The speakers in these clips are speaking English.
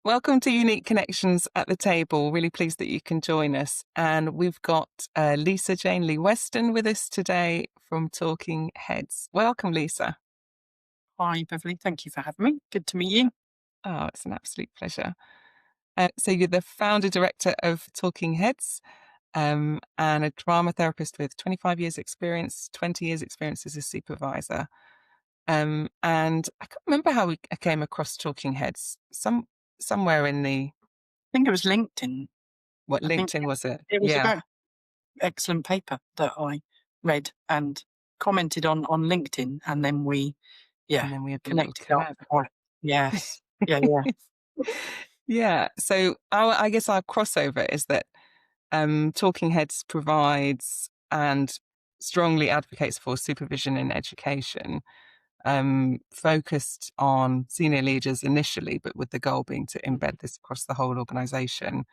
Welcome to Unique Connections at the Table. Really pleased that you can join us. And we've got Lisa Lea-Weston with us today from Talking Heads. Welcome, Lisa. Hi, Beverley. Thank you for having me. Good to meet you. Oh, it's an absolute pleasure. So you're the founder director of Talking Heads, and a drama therapist with 25 years experience, 20 years experience as a supervisor. And I can't remember how I came across Talking Heads. Somewhere in the, I think it was LinkedIn. what, I think LinkedIn was it? it was Yeah. about excellent paper that I read and commented on LinkedIn, and then we, And then we had a little connected collab. after that. Yes. Yeah, yeah. Yeah. So I guess our crossover is that Talking Heads provides and strongly advocates for supervision in education, focused on senior leaders initially, but with the goal being to embed this across the whole organisation.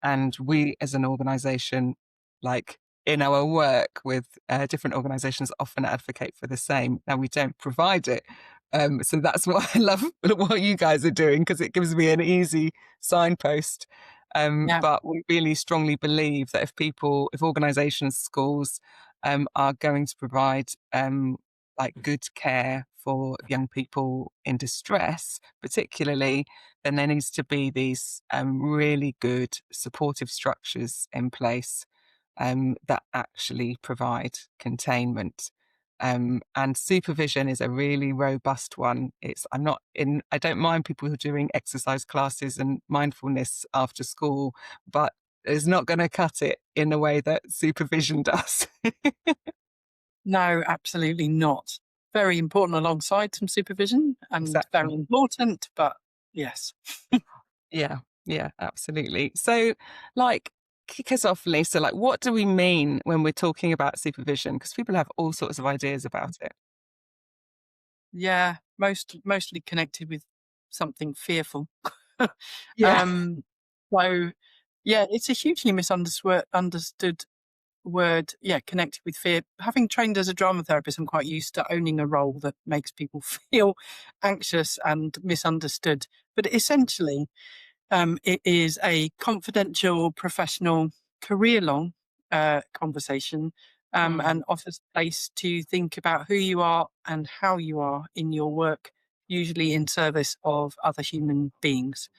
And we, as an organisation, like in our work with different organisations, often advocate for the same. Now, we don't provide it. So that's why I love what you guys are doing, because it gives me an easy signpost. Yeah. But we really strongly believe that if organisations, schools are going to provide like good care for young people in distress, particularly, then there needs to be these really good supportive structures in place that actually provide containment. And supervision is a really robust one. I don't mind people who are doing exercise classes and mindfulness after school, but it's not going to cut it in the way that supervision does. No, absolutely not. Very important alongside some supervision and very Exactly. important, but yes. Yeah, yeah, absolutely. So, like, kick us off, Lisa. Like, what do we mean when we're talking about supervision? Because people have all sorts of ideas about it. Yeah, mostly connected with something fearful. Yeah. Um, so yeah, it's a hugely understood word. Yeah, connected with fear. Having trained as a drama therapist, I'm quite used to owning a role that makes people feel anxious and misunderstood. But essentially, it is a confidential, professional, career-long conversation, Mm, and offers place to think about who you are and how you are in your work, usually in service of other human beings,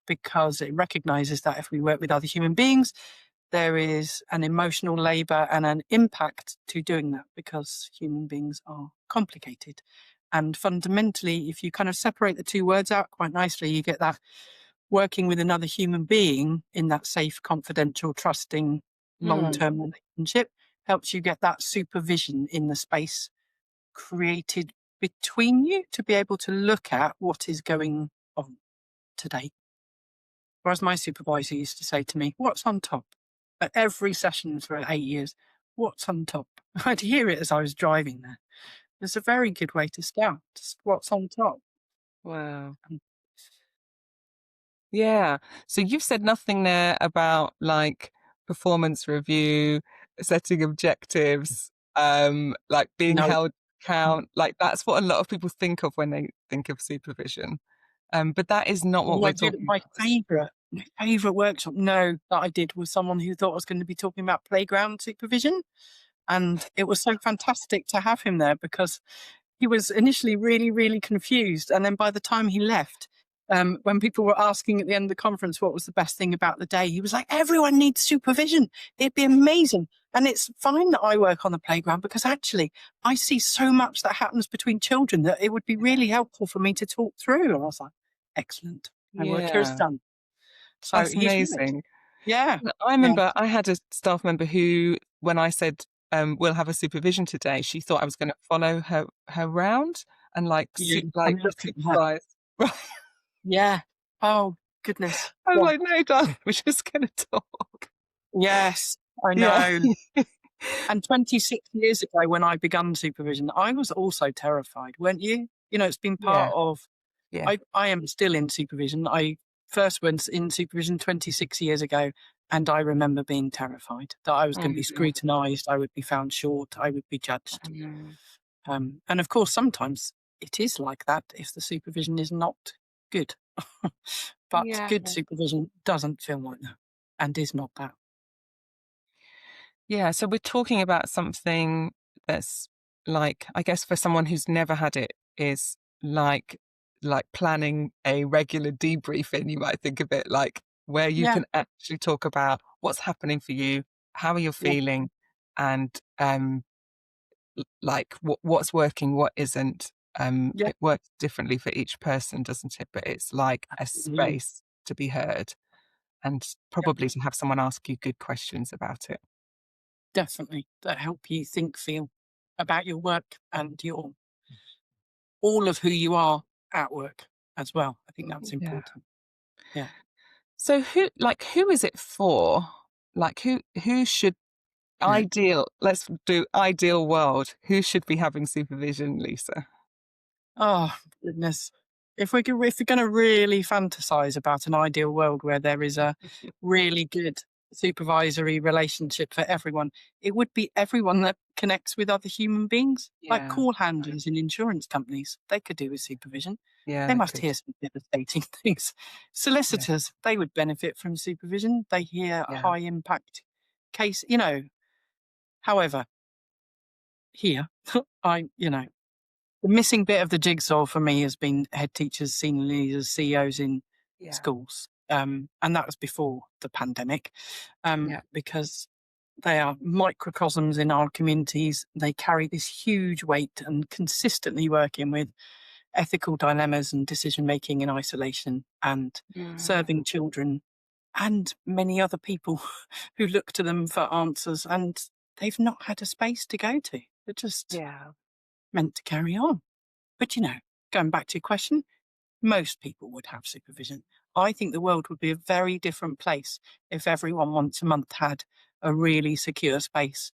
because it recognizes that if we work with other human beings, there is an emotional labor and an impact to doing that because human beings are complicated. And fundamentally, if you kind of separate the two words out quite nicely, you get that working with another human being in that safe, confidential, trusting, long mm, term relationship helps you get that supervision in the space created between you to be able to look at what is going on today. Whereas my supervisor used to say to me, "What's on top?" At every session for 8 years, "What's on top?" I'd hear it as I was driving there. It's a very good way to start. Just what's on top. wow. And Yeah. So you've said nothing there about like performance review, setting objectives, like being no, held account. Like that's what a lot of people think of when they think of supervision. But that is not what well, we're talking my about. favourite workshop, no, that I did was someone who thought I was going to be talking about playground supervision. And it was so fantastic to have him there because he was initially really, really confused. And then by the time he left, when people were asking at the end of the conference what was the best thing about the day, he was like, everyone needs supervision. It'd be amazing. And it's fine that I work on the playground because actually I see so much that happens between children that it would be really helpful for me to talk through. And I was like, excellent. My work here is Yeah, done. So that's he's right. amazing. Yeah. I Yeah. remember I had a staff member who, when I said, we'll have a supervision today, she thought I was going to follow her round and like, You like can look at that. supervise. Right. Yeah. Oh, goodness. I was Yeah. like, no, darling, we're just going to talk. Yes, I Yeah. know. And 26 years ago, when I began supervision, I was also terrified, weren't you? You know, it's been Yeah. part of, Yeah. I am still in supervision. I first went in supervision 26 years ago, and I remember being terrified that I was going to be Mm, scrutinized, I would be found short, I would be judged. mm, And of course, sometimes it is like that if the supervision is not good. But Yeah. good supervision doesn't feel like that and is not that. Yeah, so we're talking about something that's like, I guess for someone who's never had it, is like planning a regular debriefing. You might think of it like where you Yeah, can actually talk about what's happening for you, how are you yeah, feeling, and like what's working, what isn't. yeah, It works differently for each person, doesn't it? But it's like a absolutely. space to be heard and Yeah, probably to have someone ask you good questions about it. definitely. That help you think, feel about your work and your all of who you are at work as well. I think that's Yeah. important. Yeah. So who is it for? Like who should ideal let's do ideal world. Who should be having supervision, Lisa? Oh, goodness. If we're gonna really fantasize about an ideal world where there is a really good supervisory relationship for everyone, it would be everyone that connects with other human beings, like Yeah. call handlers in insurance companies. They could do with supervision. Yeah, They they must could. hear some devastating things. Yeah. Solicitors, they would benefit from supervision. They hear Yeah. high impact case, you know. However, here, the missing bit of the jigsaw for me has been head teachers, senior leaders, CEOs in Yeah. schools. And that was before the pandemic, Yeah. because they are microcosms in our communities. They carry this huge weight and consistently working with ethical dilemmas and decision making in isolation and Yeah. serving children and many other people who look to them for answers. And they've not had a space to go to. They're just Yeah. meant to carry on. But, going back to your question, most people would have supervision. I think the world would be a very different place if everyone once a month had a really secure space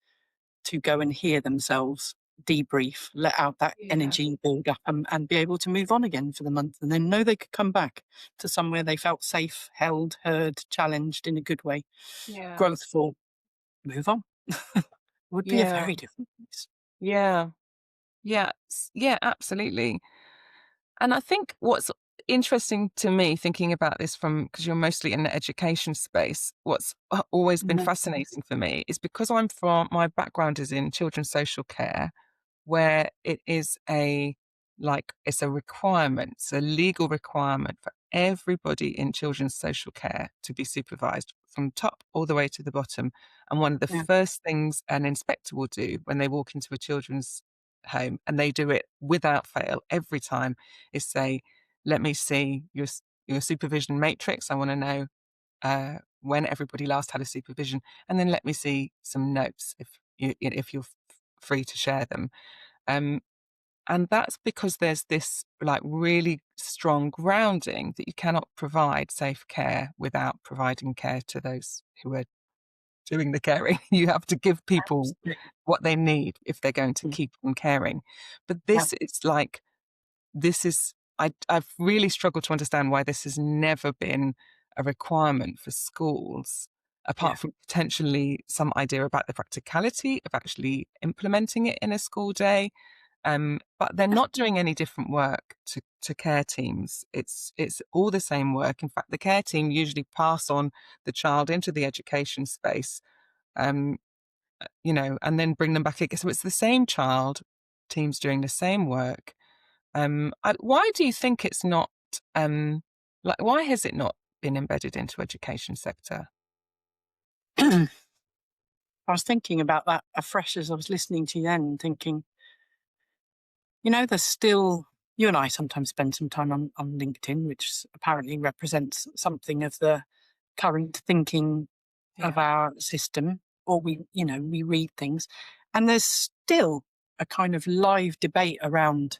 to go and hear themselves debrief, let out that Yeah. energy build up and be able to move on again for the month and then know they could come back to somewhere they felt safe, held, heard, challenged in a good way, Yeah. growthful, move on. Would be a Yeah. very different place. Yeah. Yeah. Yeah, absolutely. And I think what's interesting to me thinking about this from because you're mostly in the education space, what's always been Mhm. fascinating for me is because I'm from my background is in children's social care, where it is it's a requirement, it's a legal requirement for everybody in children's social care to be supervised from top all the way to the bottom. And one of the Yeah, first things an inspector will do when they walk into a children's home, and they do it without fail every time, is say, "Let me see your supervision matrix. I want to know when everybody last had a supervision, and then let me see some notes if you're free to share them." Um, and that's because there's this like really strong grounding that you cannot provide safe care without providing care to those who are doing the caring. You have to give people absolutely. what they need if they're going to Mm. keep on caring. But Yeah, this is I've really struggled to understand why this has never been a requirement for schools, yeah. apart from potentially some idea about the practicality of actually implementing it in a school day. But they're not doing any different work to care teams. It's all the same work. In fact, the care team usually pass on the child into the education space, um, and then bring them back again. So it's the same child, teams doing the same work. Why do you think it's not, um, why has it not been embedded into education sector? I was thinking about that afresh as I was listening to you then, thinking, there's still, you and I sometimes spend some time on LinkedIn, which apparently represents something of the current thinking of Yeah, our system, or we read things. And there's still a kind of live debate around,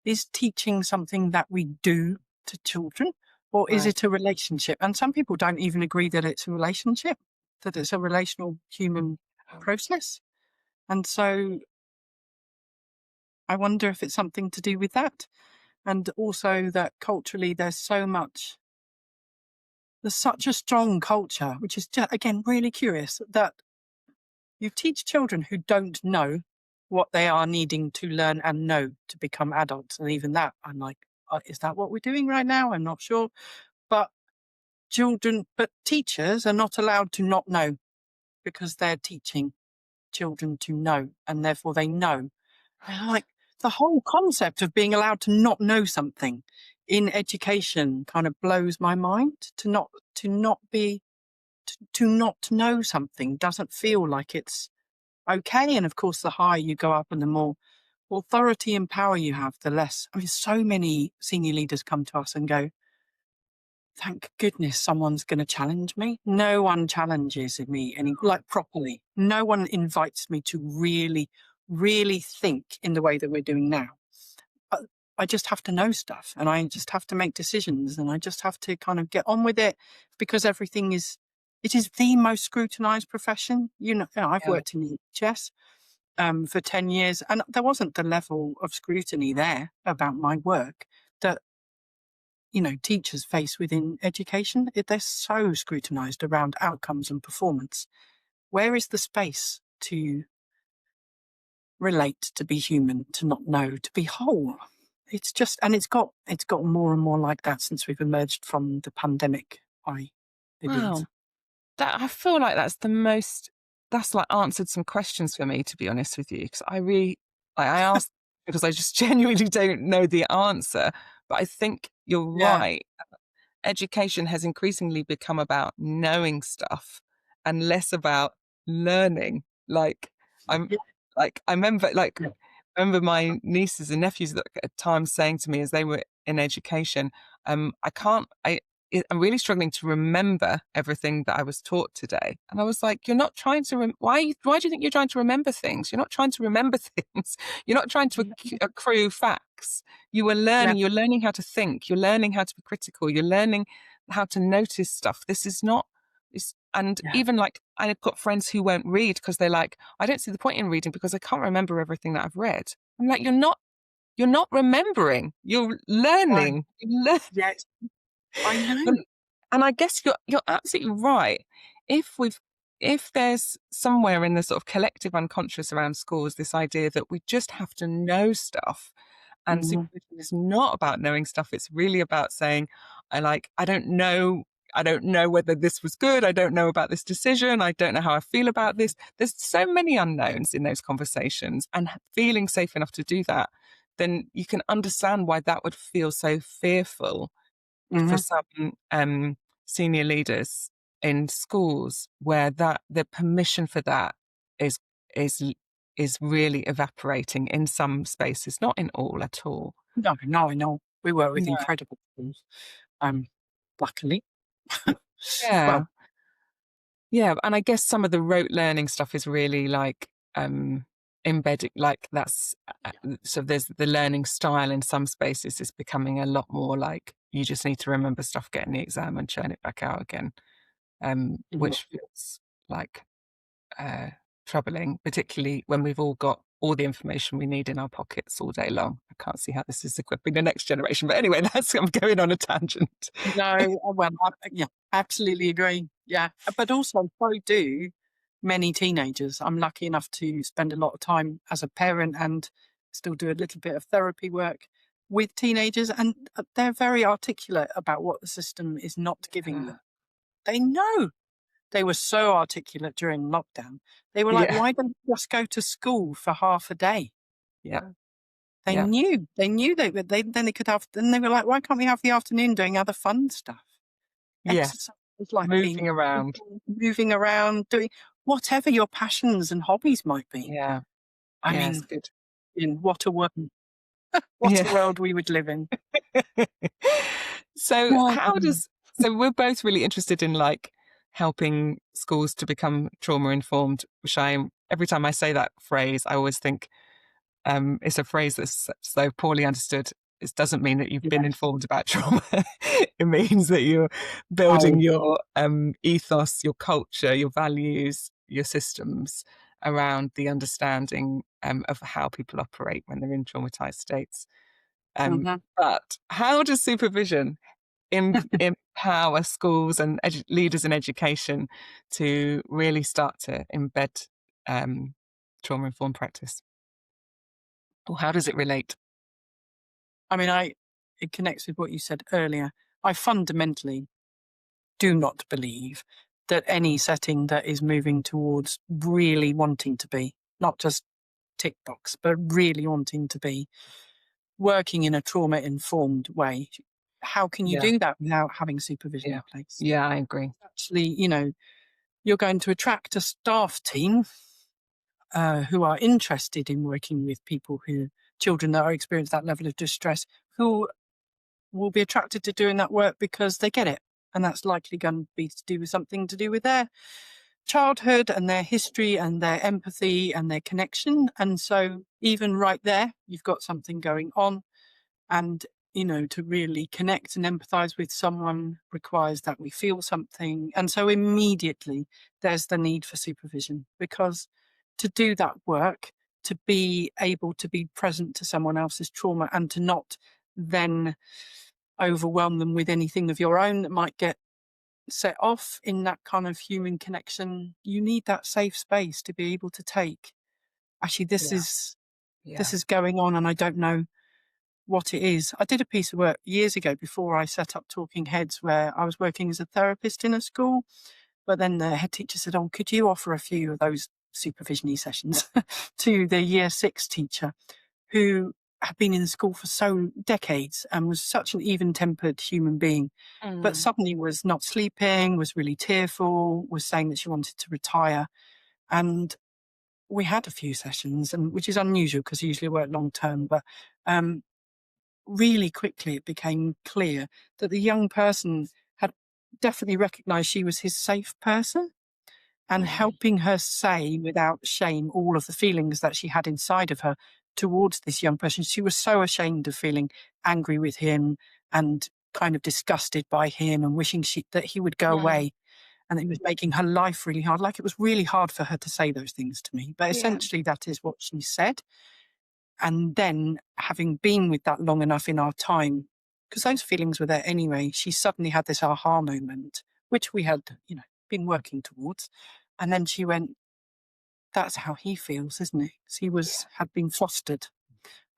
is teaching something that we do to children, or is right. it a relationship? And some people don't even agree that it's a relationship, that it's a relational human process. And so I wonder if it's something to do with that. And also that culturally, there's such a strong culture, which is just, again, really curious that you teach children who don't know what they are needing to learn and know to become adults. And even that, I'm like, is that what we're doing right now? I'm not sure. children, but teachers are not allowed to not know because they're teaching children to know, and therefore they know. And like the whole concept of being allowed to not know something in education kind of blows my mind. To not know something doesn't feel like it's okay. And of course, the higher you go up and the more authority and power you have, the less. I mean, so many senior leaders come to us and go, thank goodness someone's going to challenge me. No one challenges me any like properly. No one invites me to really, really think in the way that we're doing now. But I just have to know stuff and I just have to make decisions and I just have to kind of get on with it because it is the most scrutinized profession. I've Yeah. worked in the NHS for 10 years and there wasn't the level of scrutiny there about my work that teachers face within education. They're so scrutinized around outcomes and performance. Where is the space to relate, to be human, to not know, to be whole? It's just, and it's got more and more like that since we've emerged from the pandemic, I believe. Wow. That I feel like that's like answered some questions for me, to be honest with you. Because I asked because I just genuinely don't know the answer. But I think you're Yeah. right. Education has increasingly become about knowing stuff and less about learning. Like I'm Yeah. I remember Yeah. my nieces and nephews at times saying to me as they were in education, I can't I'm really struggling to remember everything that I was taught today. And I was like, you're not trying to why do you think you're trying to remember things? You're not trying to remember things. You're not trying to accrue facts. Yeah. You're learning how to think, you're learning how to be critical, you're learning how to notice stuff. This is not and Yeah. even like I've got friends who won't read because they're like, I don't see the point in reading because I can't remember everything that I've read. I'm like, you're not remembering, you're Right. learning. Yes. I know. And and I guess you're absolutely right. If we've if there's somewhere in the sort of collective unconscious around schools, this idea that we just have to know stuff, and Mhm. supervision is not about knowing stuff. It's really about saying, I don't know whether this was good. I don't know about this decision. I don't know how I feel about this. There's so many unknowns in those conversations, and feeling safe enough to do that, then you can understand why that would feel so fearful for Mhm. some senior leaders in schools, where the permission for that is is is really evaporating in some spaces, not in all at all. No, no, I know. We work with No. incredible schools. Luckily. Yeah. Well, Yeah, and I guess some of the rote learning stuff is really like embedding, like that's so there's the learning style in some spaces is becoming a lot more like you just need to remember stuff, get in the exam and churn it back out again, mhm. which feels like uh, troubling, particularly when we've all got all the information we need in our pockets all day long. I can't see how this is equipping the next generation, but anyway, that's I'm going on a tangent. No, well, yeah, absolutely agree. Yeah, but also so do many teenagers. I'm lucky enough to spend a lot of time as a parent and still do a little bit of therapy work with teenagers, and they're very articulate about what the system is not giving Yeah, them. They know. They were so articulate during lockdown. They were like, yeah, "Why don't you just go to school for half a day?" yeah, They yeah, knew. They knew they then they could have. Then they were like, "Why can't we have the afternoon doing other fun stuff?" yeah. Exercise is like being Moving around. moving around, doing whatever your passions and hobbies might be. Yeah, I yeah, it's mean, good. in what a Yeah. world we would live in. So Oh, how does so we're both really interested in like helping schools to become trauma informed, which I am every time I say that phrase, I always think it's a phrase that's so poorly understood. It doesn't mean that you've been yes. informed about trauma. It means that you're building Oh, your ethos, your culture, your values, your systems around the understanding of how people operate when they're in traumatized states. mhm. But how does supervision empower schools and leaders in education to really start to embed trauma informed practice? Or how does it relate? I mean, it connects with what you said earlier. I fundamentally do not believe that any setting that is moving towards really wanting to be, not just tick box, but really wanting to be working in a trauma informed way, how can you Yeah. do that without having supervision Yeah. in place? Yeah, I agree. Actually, you're going to attract a staff team who are interested in working with children that are experiencing that level of distress, who will be attracted to doing that work because they get it. And that's likely going to be to do with something to do with their childhood and their history and their empathy and their connection. And so, even right there, you've got something going on. And, to really connect and empathize with someone requires that we feel something. And so, immediately, there's the need for supervision, because to do that work, to be able to be present to someone else's trauma and to not then overwhelm them with anything of your own that might get set off in that kind of human connection, you need that safe space to be able to take, actually, this Yeah. is Yeah. going on and I don't know what it is. I did a piece of work years ago before I set up Talking Heads, where I was working as a therapist in a school, but then the head teacher said, "Oh, could you offer a few of those supervision sessions to the year 6 teacher who had been in the school for so decades and was such an even-tempered human being, but Mm. suddenly was not sleeping, was really tearful, was saying that she wanted to retire." And we had a few sessions, and which is unusual because I usually work long term, but um, really quickly it became clear that the young person had definitely recognized she was his safe person, and Mm. helping her say without shame all of the feelings that she had inside of her towards this young person. She was so ashamed of feeling angry with him and kind of disgusted by him and wishing that he would go Mm. away, and it was making her life really hard. Like, it was really hard for her to say those things to me. But Yeah. essentially, that is what she said. And then, having been with that long enough in our time, because those feelings were there anyway, she suddenly had this aha moment, which we had, been working towards. And then she went, "That's how he feels, isn't it?" 'Cause Yeah. had been fostered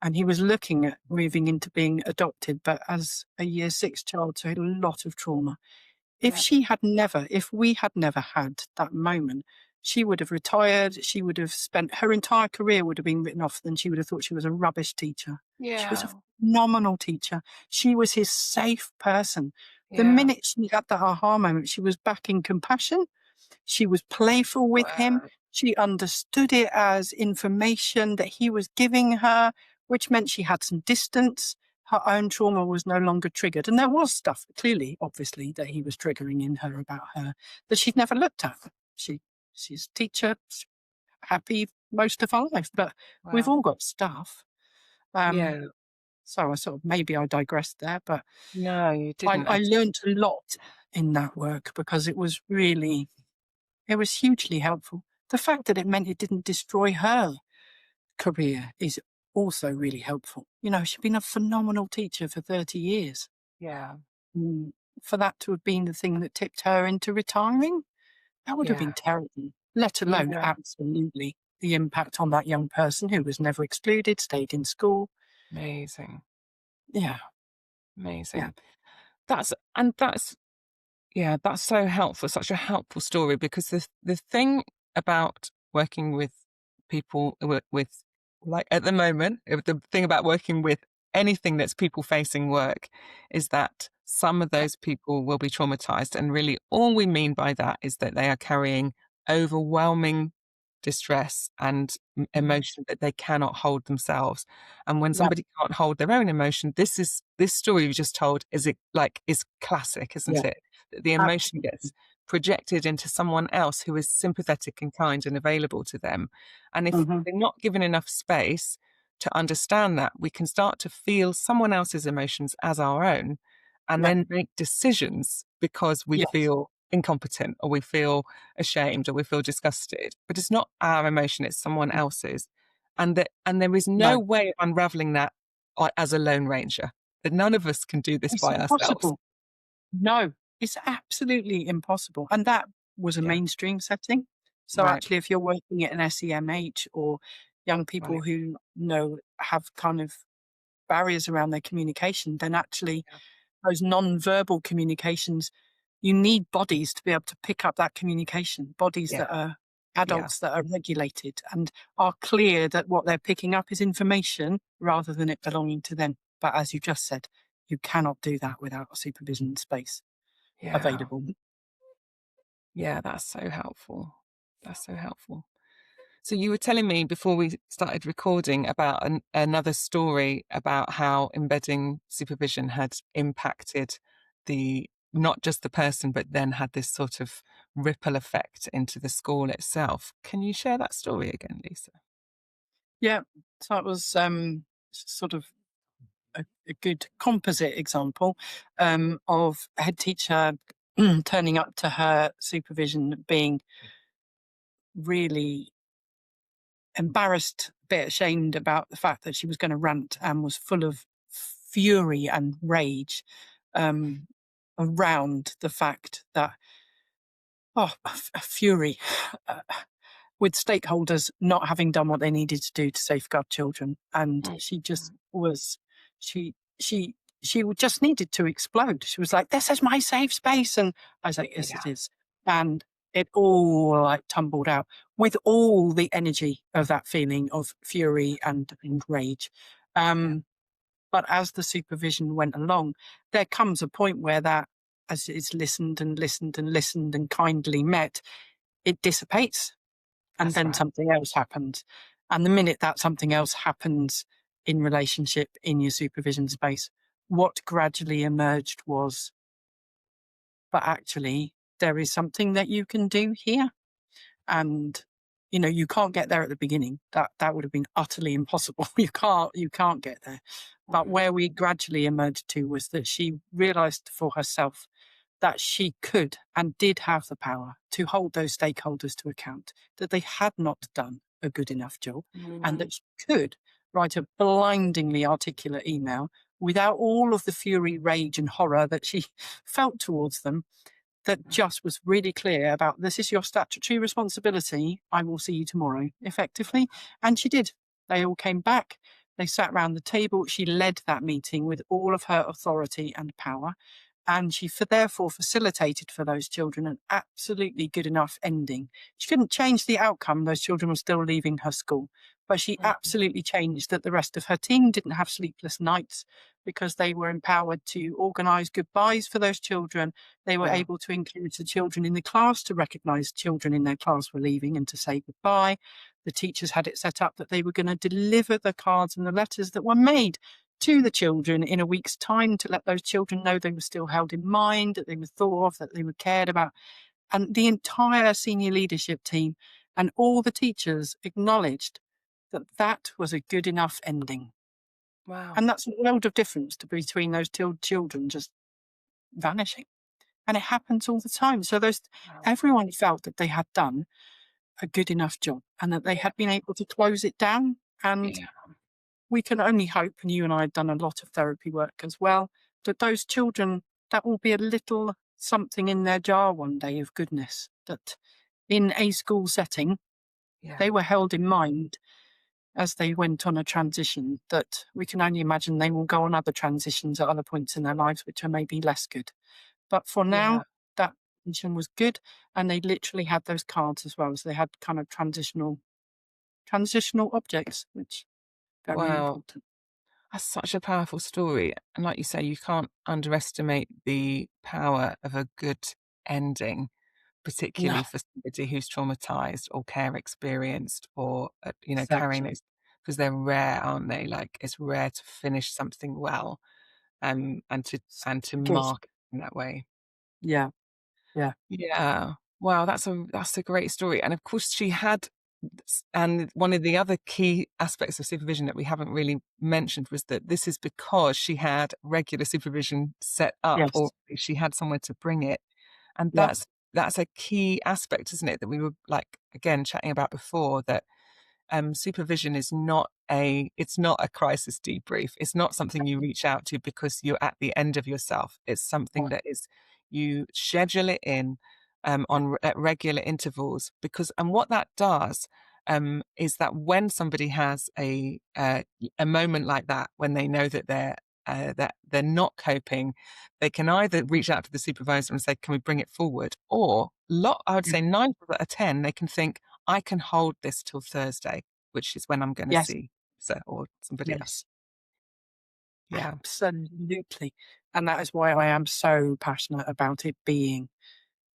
and he was looking at moving into being adopted, but as a year 6 child, so he had a lot of trauma. Yeah. If we had never had that moment, she would have retired. She would have spent her entire career would have been written off, and she would have thought she was a rubbish teacher. She was a Yeah. phenomenal teacher. She was his safe person. The Yeah. minute she had that aha moment, she was back in compassion. She was playful with him. Wow. She understood it as information that he was giving her, which meant she had some distance. Her own trauma was no longer triggered. And there was stuff, clearly, obviously, that he was triggering in her about her that she'd never looked at. She's a teacher, happy most of her life, but we've Wow. all got stuff. Um, Yeah. so maybe I digressed there, but No, you didn't I at learned a lot in that work because it was hugely helpful. The fact that it meant it didn't destroy her career is also really helpful. She'd been a phenomenal teacher for 30 years. Yeah. Mm, For that to have been the thing that tipped her into retiring, that would have Yeah. been terrible, let alone Yeah. absolutely the impact on that young person who was never excluded, stayed in school. Amazing. Yeah, yeah, Amazing. That's yeah, that's so helpful, such a helpful story, because the thing about working with people with like at the moment, the thing about working with anything that's people facing work is that some of yeah, those people will be traumatized. And really all we mean by that is that they are carrying overwhelming distress and mhm, emotion that they cannot hold themselves. And when yeah, somebody can't hold their own emotion, this story you just told is classic, isn't yeah, it? That the emotion absolutely. gets projected into someone else who is sympathetic and kind and available to them. And if Hmm. they're not given enough space to understand that, we can start to feel someone else's emotions as our own and Yeah, then make decisions because we yes, feel incompetent or we feel ashamed or we feel disgusted. But it's not our emotion, it's someone mm, else's. And there is no no, way of unraveling that as a lone ranger. That none of us can do this it's by ourselves. impossible. No, it's absolutely impossible. And that was a Yeah. mainstream setting. So Right. actually, if you're working at an SEMH or young Right. people who have kind of barriers around their communication, then actually Yeah. those non-verbal communications, you need bodies to be able to pick up that communication, bodies Yeah. that are Yeah. adults that are regulated and are clear that what they're picking up is information rather than it belonging to them. But as you just said, you cannot do that without a supervision space Yeah. available. Yeah. That's so helpful. That's so helpful. So you were telling me before we started recording about another story about how embedding supervision had impacted the not just the person, but then had this sort of ripple effect into the school itself. Can you share that story again, Lisa? Yeah, so it was sort of a good composite example of a head teacher turning up to her supervision being really embarrassed, a bit ashamed about the fact that she was going to rant and was full of fury and rage um, around the fact that, oh, fury with stakeholders not having done what they needed to do to safeguard children. And Mm. she just was, she, she, just needed to explode. She was like, "This is my safe space." And I was like, "Yes, Yeah. it is." And it all like tumbled out with all the energy of that feeling of fury and rage. Yeah. Um, but as the supervision went along, there comes a point where that, as it's listened and listened and listened and kindly met, it dissipates and That's then right. something else happens. And the minute that something else happens in relationship in your supervision space, what gradually emerged was, but actually, there is something that you can do here. And you can't get there at the beginning. That would have been utterly impossible. You can't get there. But Mm. where we gradually emerged to was that she realized for herself that she could and did have the power to hold those stakeholders to account, that they had not done a good enough job, and Mm. that she could write a blindingly articulate email without all of the fury, rage, and horror that she felt towards them, that just was really clear about, "This is your statutory responsibility. I will see you tomorrow," effectively. And she did. They all came back. They sat round the table. She led that meeting with all of her authority and power. And she therefore facilitated for those children an absolutely good enough ending. She couldn't change the outcome. Those children were still leaving her school. But she Mm. absolutely changed that the rest of her team didn't have sleepless nights because they were empowered to organise goodbyes for those children. They were Yeah. able to encourage the children in the class to recognise children in their class were leaving and to say goodbye. The teachers had it set up that they were going to deliver the cards and the letters that were made to the children in a week's time to let those children know they were still held in mind, that they were thought of, that they were cared about. And the entire senior leadership team and all the teachers acknowledged that that was a good enough ending. Wow. And that's a world of difference between those two children just vanishing. And it happens all the time. So Wow. everyone felt that they had done a good enough job and that they Yeah. had been able to close it down. And Yeah. we can only hope, and you and I have done a lot of therapy work as well, that those children, that will be a little something in their jar one day of goodness, that in a school setting, Yeah. they were held in mind as they went on a transition, that we can only imagine they will go on other transitions at other points in their lives, which are maybe less good. But for Yeah. now, that transition was good, and they literally had those cards as well. So they had kind of transitional objects, which very Wow. important. That's such a powerful story. And like you say, you can't underestimate the power of a good ending, No, particularly for somebody who's traumatized or care experienced or, carrying exactly. those, because they're rare, aren't they? Like it's rare to finish something well, and to It is. mark it in that way. Yeah, yeah, Yeah. Wow, that's a great story. And of course she had and one of the other key aspects of supervision that we haven't really mentioned was that this is because she had regular supervision set up, or yes, she had somewhere to bring it. And yeah, that's a key aspect, isn't it? That we were like again chatting about before, that supervision is it's not a crisis debrief. It's not something you reach out to because you're at the end of yourself. It's something yeah, that is you schedule it in at regular intervals, because and what that does is that when somebody has a moment like that, when they know that they're that they're not coping, they can either reach out to the supervisor and say, "Can we bring it forward?" Or I would Mm. say 9 out of 10, they can think, "I can hold this till Thursday, which is when I'm going to Yes, see so or somebody else." yes, Yeah, absolutely. And that is why I am so passionate about it being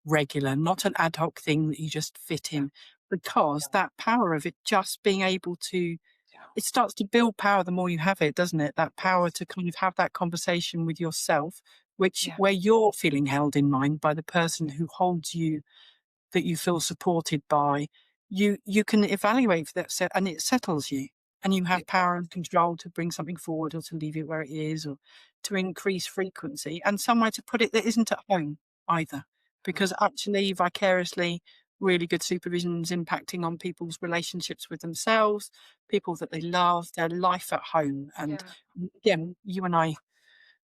regular, not an ad hoc thing that you just fit yeah, in, because that power of it just being able to, yeah, it starts to build power the more you have it, doesn't it? That power yes, to kind of have that conversation with yourself, which yeah, where you're feeling held in mind by the person who holds you, that you feel supported by, you can evaluate that set and it settles you. And you have it power and control to bring something forward or to leave it where it is or to increase frequency and somewhere to put it that isn't at home either. does. Because actually, vicariously, really good supervision is impacting on people's relationships with themselves, people that they love, their life at home. And Yeah, again, you and I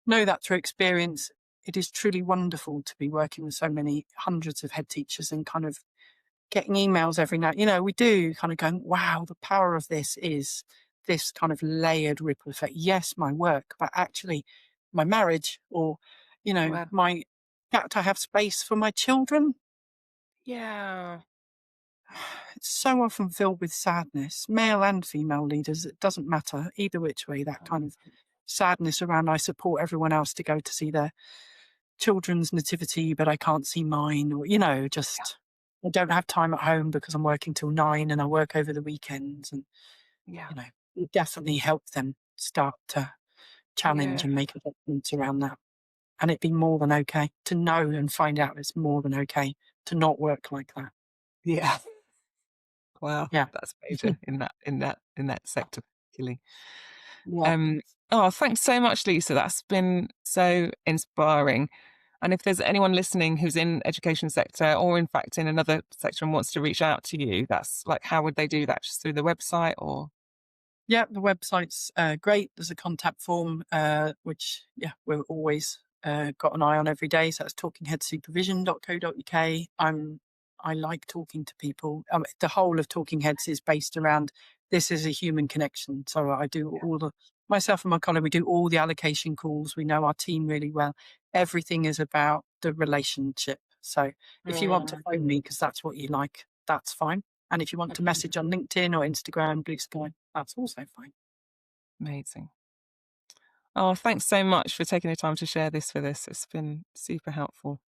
know that through experience. It is truly wonderful to be working with so many hundreds of head teachers and kind of getting emails every night. We do kind of going, wow, the power of this is this kind of layered ripple effect. Yes, my work, but actually my marriage or, well, my fact I have space for my children. yeah, It's so often filled with sadness, male and female leaders. It doesn't matter either which way, that kind of sadness around I support everyone else to go to see their children's nativity, but I can't see mine, or, yeah, just I don't have time at home because I'm working till 9 and I work over the weekends. And, yeah, it definitely helped them start to challenge yeah, and make adjustments around that. And it'd be more than okay to know and find out it's more than okay to not work like that. yeah. Wow, Yeah. that's major in that sector particularly. Yeah. Um, oh, thanks so much, Lisa. That's been so inspiring. And if there's anyone listening who's in education sector or in fact in another sector and wants to reach out to you, that's like, how would they do that? Just through the website or? Yeah, the website's great. There's a contact form, which, yeah, we're always got an eye on every day. So that's talkingheadsupervision.co.uk. I like talking to people. The whole of Talking Heads is based around this is a human connection. So I do Yeah. all myself and my colleague, we do all the allocation calls. We know our team really well. Everything is about the relationship. So if you want to Mm, phone me because that's what you like, that's fine. And if you want to message on LinkedIn or Instagram, Blue Sky, that's also fine. amazing. Oh, thanks so much for taking the time to share this with us. It's been super helpful.